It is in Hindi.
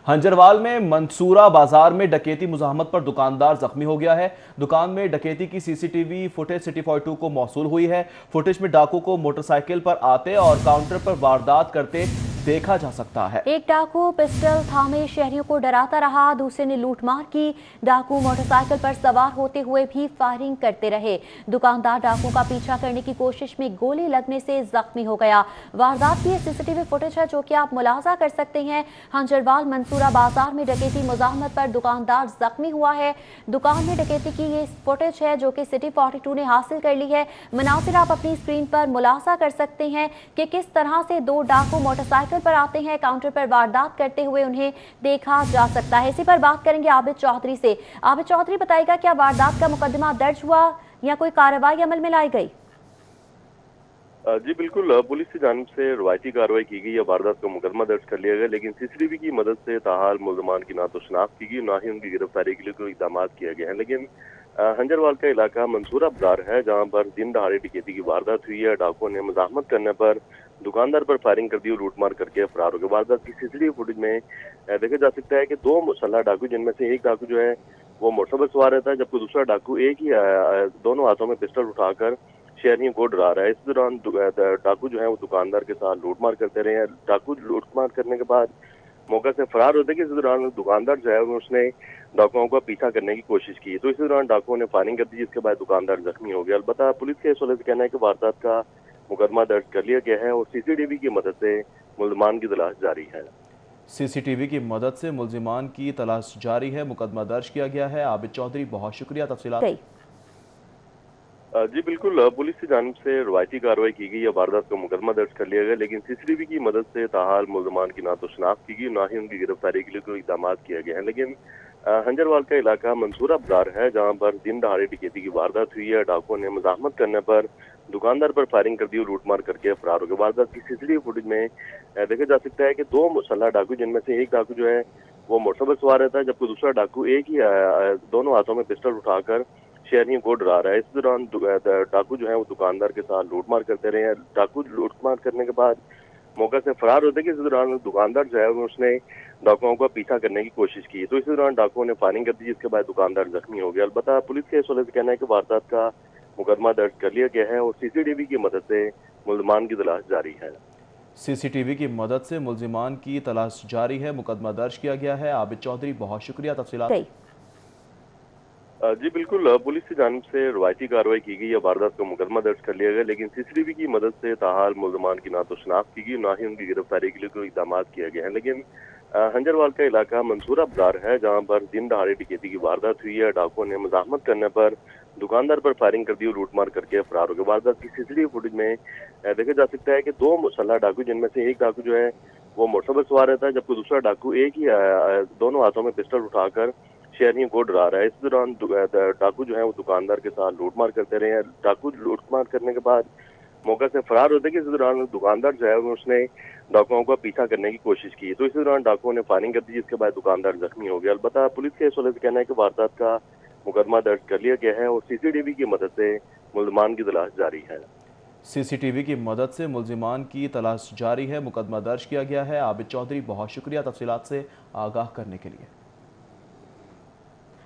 हंजरवाल में मंसूरा बाजार में डकैती मुज़ाहमत पर दुकानदार जख्मी हो गया है। दुकान में डकैती की सीसीटीवी फुटेज सिटी 42 को मौसूल हुई है। फुटेज में डाकू को मोटरसाइकिल पर आते और काउंटर पर वारदात करते देखा जा सकता है। एक डाकू पिस्टल थामे शहरियों को डराता रहा, दूसरे ने लूटमार की। डाकू मोटरसाइकिल पर सवार होते हुए भी फायरिंग करते रहे। दुकानदार डाकू का पीछा करने की कोशिश में गोली लगने से जख्मी हो गया। वारदात की सीसीटीवी फुटेज है जो कि आप मुलाजा कर सकते हैं। हंजरवाल मंसूरा बाजार में डकैती मुज़ाहमत पर दुकानदार जख्मी हुआ है। दुकान में डकैती की ये फुटेज है जो कि सिटी 42 ने हासिल कर ली है। मनासिर आप अपनी स्क्रीन पर मुलाजा कर सकते हैं कि किस तरह से दो डाकू मोटरसाइकिल पर आते हैं, काउंटर पर वारदात करते हुए उन्हें देखा जा सकता है। इसी पर बात करेंगे आबिद चौधरी से। आबिद चौधरी, बताइएगा क्या वारदात का मुकदमा दर्ज हुआ या कोई कार्रवाई अमल में लाई गई? जी बिल्कुल, पुलिस की जानिब से रवायती कार्रवाई की गई या वारदात का मुकदमा दर्ज कर लिया गया, लेकिन सीसीटीवी की मदद से ताहाल मुल्ज़मान की ना तो शनाख्त की गई, ना ही उनकी गिरफ्तारी के लिए कोई इक़दाम किया गया है। लेकिन हंजरवाल का इलाका मंसूरा बाजार है जहाँ पर दिन दहाड़े डकैती की वारदात हुई है। डाकुओं ने मुज़ाहमत करने पर दुकानदार पर फायरिंग कर दी और लूटमार करके फरार हो गए। वारदात की सीसीटीवी फुटेज में देखा जा सकता है कि दो मुसल्लह डाकू, जिनमें से एक डाकू जो है वो मोटरसाइकिल सवार रहता है, जबकि दूसरा डाकू एक ही दोनों हाथों में पिस्टल उठाकर शहरियों को डरा रहा है। इस दौरान डाकू जो है वो दुकानदार के साथ लूटमार करते रहे हैं। डाकू लूटमार करने के बाद मौके से फरार होते कि इस दौरान दुकानदार जो है उसने डाकुओं का पीछा करने की कोशिश की, तो इस दौरान डाकुओं ने फायरिंग कर दी, जिसके बाद दुकानदार जख्मी हो गया। अलबत्ता पुलिस के इस हवाले से कहना है कि वारदात का मुकदमा दर्ज कर लिया गया है और सीसीटीवी की मदद से मुल्ज़मान की तलाश जारी है। सीसीटीवी की मदद से मुल्ज़िमान की तलाश जारी है, मुकदमा दर्ज किया गया है। आबिद चौधरी, बहुत शुक्रिया तफसीलात। जी बिल्कुल, पुलिस की जानिब से रवायती कार्रवाई की गई या वारदात का मुकदमा दर्ज कर लिया गया, लेकिन सीसीटीवी की मदद से ताहाल मुल्ज़मान की ना तो शनाख्त की गई, ना ही उनकी गिरफ्तारी के लिए कोई इक़दाम किया गया है। लेकिन हंजरवाल का इलाका मंसूरा बाजार है जहाँ पर दिन दहाड़े डकैती की वारदात हुई है। डाकुओं ने मुज़ाहमत करने पर दुकानदार पर फायरिंग कर दी और लूटमार करके फरार हो गए। वारदात की सीसीटीवी फुटेज में देखा जा सकता है कि दो मुसल्लह डाकू, जिनमें से एक डाकू जो है वो मोटरसाइकिल सवार रहता है, जबकि दूसरा डाकू एक ही दोनों हाथों में पिस्टल उठाकर शहरियों को डरा रहा है। इस दौरान डाकू जो है वो दुकानदार के साथ लूटमार करते रहे हैं। डाकू लूटमार करने के बाद मौके से फरार होते कि इस दौरान दुकानदार जो है उसने डाकुओं का पीछा करने की कोशिश की, तो इस दौरान डाकुओं ने फायरिंग कर दी, जिसके बाद दुकानदार जख्मी हो गया। अलबत्ता पुलिस के इस हवाले से कहना है कि वारदात का मुकदमा दर्ज कर लिया गया है और सीसीटीवी की मदद से मुल्ज़मान की तलाश जारी है। सीसीटीवी की मदद से मुल्ज़िमान की तलाश जारी है, मुकदमा दर्ज किया गया है। आबिद चौधरी, बहुत शुक्रिया तफसीलात। जी बिल्कुल, पुलिस की जानिब से रवायती कार्रवाई की गई या वारदात का मुकदमा दर्ज कर लिया गया, लेकिन सीसीटीवी की मदद से ताहाल मुल्ज़मान की ना तो शनाख्त की गई, ना ही उनकी गिरफ्तारी के लिए कोई इक़दाम किया गया है। लेकिन हंजरवाल का इलाका मंसूरा बाजार है जहाँ पर दिन दहाड़े डकैती की वारदात हुई है। डाकुओं ने मुज़ाहमत करने पर दुकानदार पर फायरिंग कर दी और लूटमार करके फरार हो गए। वारदात की सीसीटीवी फुटेज में देखा जा सकता है कि दो मुसल्लह डाकू, जिनमें से एक डाकू जो है वो मोटरसाइकिल सवार रहता है, जबकि दूसरा डाकू एक ही दोनों हाथों में पिस्टल उठाकर शहरियों को डरा रहा है। इस दौरान डाकू जो है वो दुकानदार के साथ लूटमार करते रहे हैं। डाकू लूटमार करने के बाद मौके से फरार होते कि इस दौरान दुकानदार जो है उसने डाकुओं का पीछा करने की कोशिश की, तो इस दौरान डाकुओं ने फायरिंग कर दी, जिसके बाद दुकानदार जख्मी हो गया। अलबत्ता पुलिस के इस हवाले से कहना है कि वारदात का मुकदमा दर्ज कर लिया गया है और सीसीटीवी की मदद से मुल्ज़मान की तलाश जारी है। सीसीटीवी की मदद से मुल्ज़िमान की तलाश जारी है, मुकदमा दर्ज किया गया है। आबिद चौधरी, बहुत शुक्रिया तफसीलात से आगाह करने के लिए।